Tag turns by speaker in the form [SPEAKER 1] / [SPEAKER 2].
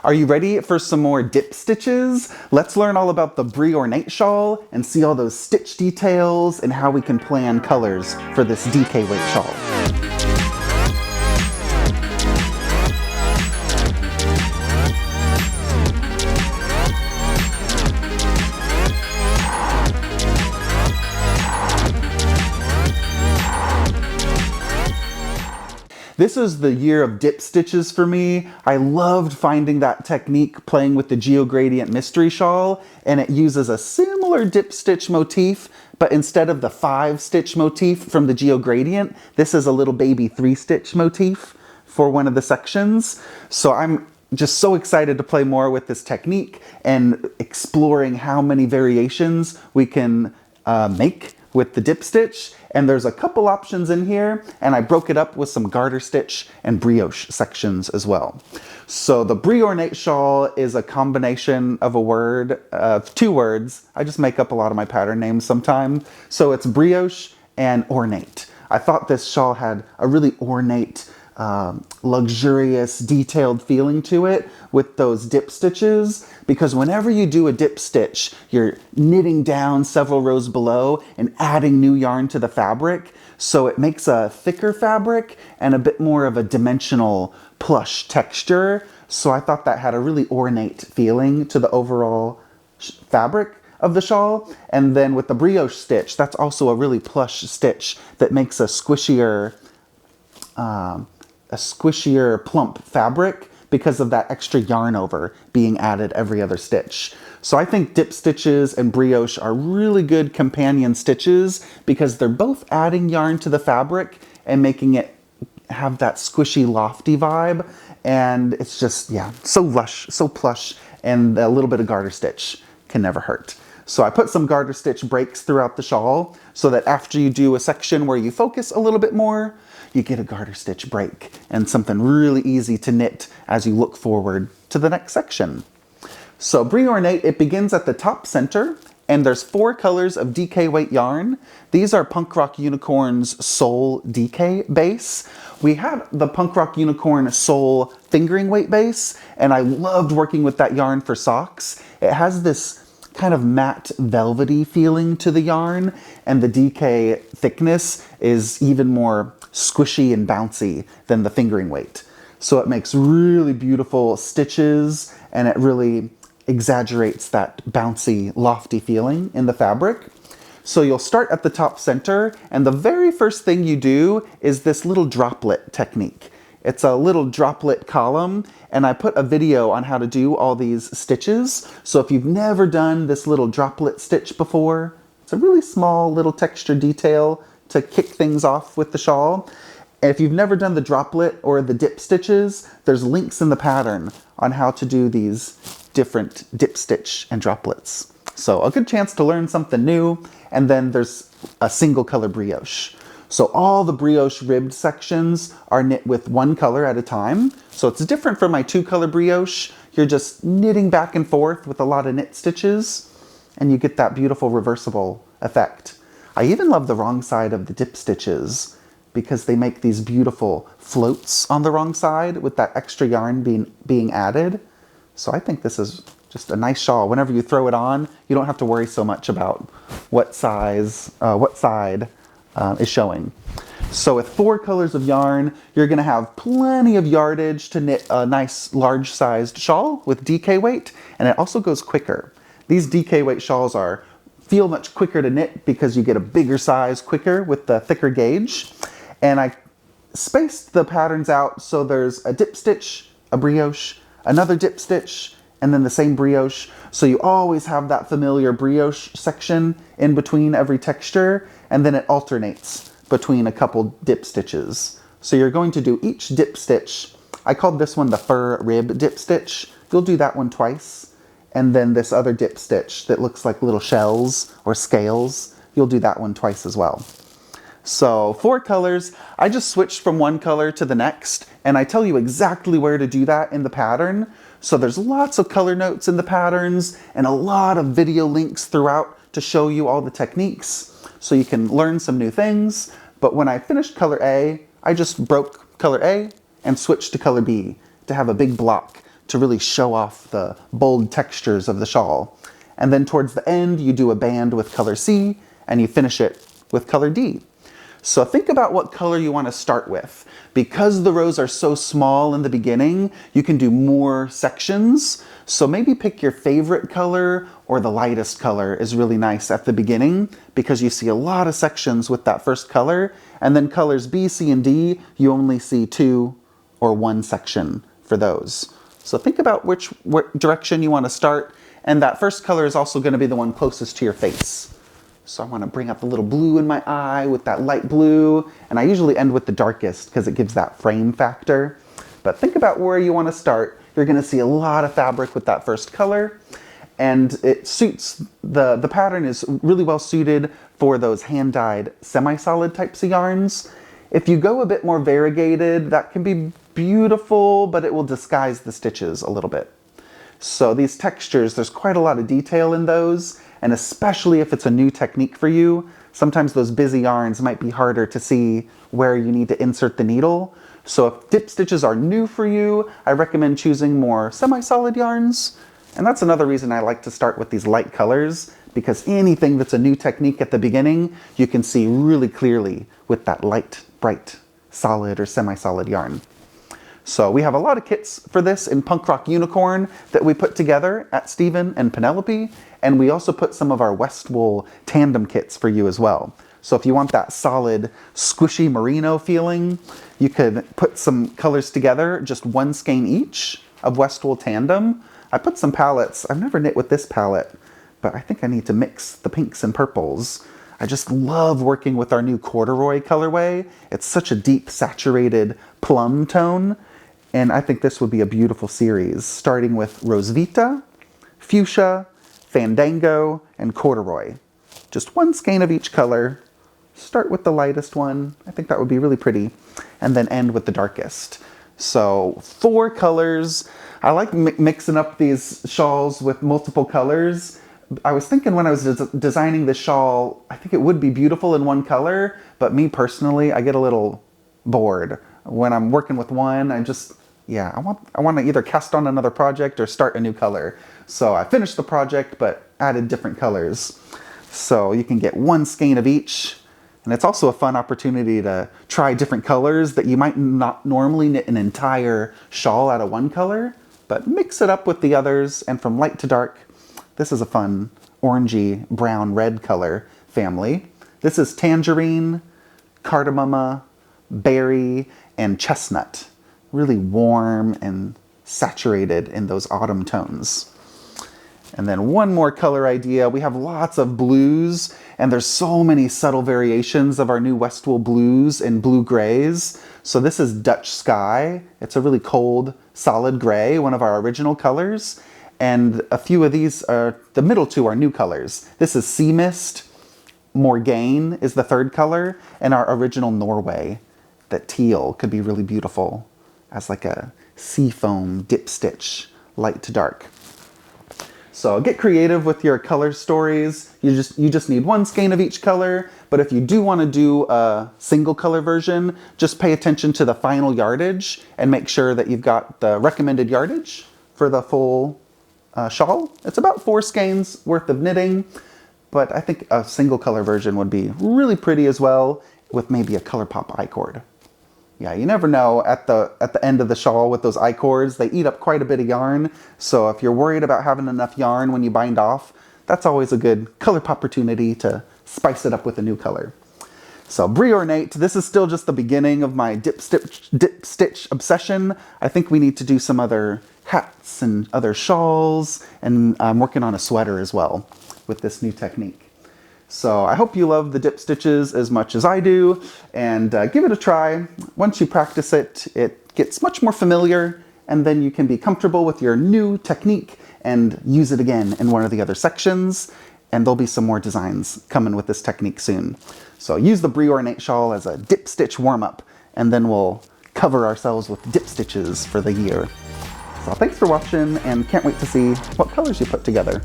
[SPEAKER 1] Are you ready for some more dip stitches? Let's learn all about the Bri Ornate shawl and see all those stitch details and how we can plan colors for this DK weight shawl. This is the year of dip stitches for me. I loved finding that technique playing with the GeoGradient mystery shawl, and it uses a similar dip stitch motif, but instead of the 5-stitch motif from the GeoGradient, this is a little baby 3-stitch motif for one of the sections. So I'm just so excited to play more with this technique and exploring how many variations we can make with the dip stitch. And there's a couple options in here, and I broke it up with some garter stitch and brioche sections as well. So the Bri Ornate shawl is a combination of two words. I just make up a lot of my pattern names sometimes. So it's brioche and ornate. I thought this shawl had a really ornate, luxurious, detailed feeling to it with those dip stitches, because whenever you do a dip stitch, you're knitting down several rows below and adding new yarn to the fabric, so it makes a thicker fabric and a bit more of a dimensional plush texture. So I thought that had a really ornate feeling to the overall fabric of the shawl. And then with the brioche stitch, that's also a really plush stitch that makes a squishier plump fabric because of that extra yarn over being added every other stitch. So I think dip stitches and brioche are really good companion stitches because they're both adding yarn to the fabric and making it have that squishy, lofty vibe. And it's just, yeah, so lush, so plush, and a little bit of garter stitch can never hurt. So I put some garter stitch breaks throughout the shawl so that after you do a section where you focus a little bit more, you get a garter stitch break and something really easy to knit as you look forward to the next section. So Bri Ornate, it begins at the top center, and there's 4 colors of DK weight yarn. These are Punk Rock Unicorn's Soul DK base. We have the Punk Rock Unicorn Soul fingering weight base, and I loved working with that yarn for socks. It has this kind of matte velvety feeling to the yarn, and the DK thickness is even more squishy and bouncy than the fingering weight. So it makes really beautiful stitches, and it really exaggerates that bouncy, lofty feeling in the fabric. So you'll start at the top center, and the very first thing you do is this little droplet technique. It's a little droplet column, and I put a video on how to do all these stitches. So if you've never done this little droplet stitch before, it's a really small little texture detail to kick things off with the shawl. And if you've never done the droplet or the dip stitches, there's links in the pattern on how to do these different dip stitch and droplets. So a good chance to learn something new. And then there's a single color brioche. So all the brioche ribbed sections are knit with 1 color at a time. So it's different from my 2-color brioche. You're just knitting back and forth with a lot of knit stitches, and you get that beautiful reversible effect. I even love the wrong side of the dip stitches because they make these beautiful floats on the wrong side with that extra yarn being added. So I think this is just a nice shawl. Whenever you throw it on, you don't have to worry so much about what side is showing. So with 4 colors of yarn, you're gonna have plenty of yardage to knit a nice large-sized shawl with DK weight, and it also goes quicker. These DK weight shawls feel much quicker to knit because you get a bigger size quicker with the thicker gauge. And I spaced the patterns out so there's a dip stitch, a brioche, another dip stitch, and then the same brioche. So you always have that familiar brioche section in between every texture, and then it alternates between a couple dip stitches. So you're going to do each dip stitch. I called this one the fur rib dip stitch. You'll do that one twice. And then this other dip stitch that looks like little shells or scales, you'll do that one twice as well. So 4 colors, I just switched from 1 color to the next, and I tell you exactly where to do that in the pattern. So there's lots of color notes in the patterns and a lot of video links throughout to show you all the techniques so you can learn some new things. But when I finished color A, I just broke color A and switched to color B to have a big block to really show off the bold textures of the shawl. And then towards the end, you do a band with color C, and you finish it with color D. So think about what color you want to start with. Because the rows are so small in the beginning, you can do more sections. So maybe pick your favorite color, or the lightest color is really nice at the beginning, because you see a lot of sections with that first color. And then colors B, C, and D, you only see 2 or 1 section for those. So think about which direction you want to start. And that first color is also going to be the one closest to your face. So I want to bring up the little blue in my eye with that light blue. And I usually end with the darkest because it gives that frame factor. But think about where you want to start. You're going to see a lot of fabric with that first color. And it suits, the pattern is really well suited for those hand-dyed semi-solid types of yarns. If you go a bit more variegated, that can be beautiful, but it will disguise the stitches a little bit. So these textures, there's quite a lot of detail in those. And especially if it's a new technique for you, sometimes those busy yarns might be harder to see where you need to insert the needle. So if dip stitches are new for you, I recommend choosing more semi-solid yarns. And that's another reason I like to start with these light colors, because anything that's a new technique at the beginning, you can see really clearly with that light, bright, solid or semi-solid yarn. So we have a lot of kits for this in Punk Rock Unicorn that we put together at Stephen and Penelope. And we also put some of our Westwool tandem kits for you as well. So if you want that solid, squishy merino feeling, you could put some colors together, just 1 skein each of Westwool tandem. I put some palettes. I've never knit with this palette, but I think I need to mix the pinks and purples. I just love working with our new corduroy colorway. It's such a deep, saturated plum tone. And I think this would be a beautiful series, starting with Rosvita, Fuchsia, Fandango, and Corduroy. Just 1 skein of each color. Start with the lightest one. I think that would be really pretty. And then end with the darkest. So 4 colors. I like mixing up these shawls with multiple colors. I was thinking when I was designing this shawl, I think it would be beautiful in 1 color, but me personally, I get a little bored. When I'm working with one, I want to either cast on another project or start a new color. So I finished the project, but added different colors. So you can get 1 skein of each. And it's also a fun opportunity to try different colors that you might not normally knit an entire shawl out of 1 color, but mix it up with the others. And from light to dark, this is a fun orangey, brown, red color family. This is tangerine, cardamom, berry, and chestnut. Really warm and saturated in those autumn tones. And then 1 more color idea. We have lots of blues, and there's so many subtle variations of our new Westwool blues and blue grays. So this is Dutch Sky. It's a really cold, solid gray, one of our original colors. And a few of these, the middle 2 are new colors. This is Sea Mist. Morgane is the 3rd color, and our original Norway. That teal could be really beautiful as like a seafoam dip stitch, light to dark. So get creative with your color stories. You just need 1 skein of each color, but if you do want to do a single color version, just pay attention to the final yardage and make sure that you've got the recommended yardage for the full shawl. It's about 4 skeins worth of knitting, but I think a single color version would be really pretty as well, with maybe a ColourPop I-cord. Yeah, you never know at the end of the shawl with those I-cords, they eat up quite a bit of yarn. So if you're worried about having enough yarn when you bind off, that's always a good ColourPop opportunity to spice it up with a new color. So Bri Ornate, this is still just the beginning of my dip stitch obsession. I think we need to do some other hats and other shawls, and I'm working on a sweater as well with this new technique. So I hope you love the dip stitches as much as I do, and give it a try. Once you practice it, it gets much more familiar, and then you can be comfortable with your new technique and use it again in one of the other sections, and there'll be some more designs coming with this technique soon. So use the Bri Ornate shawl as a dip stitch warm-up, and then we'll cover ourselves with dip stitches for the year. So thanks for watching, and can't wait to see what colors you put together.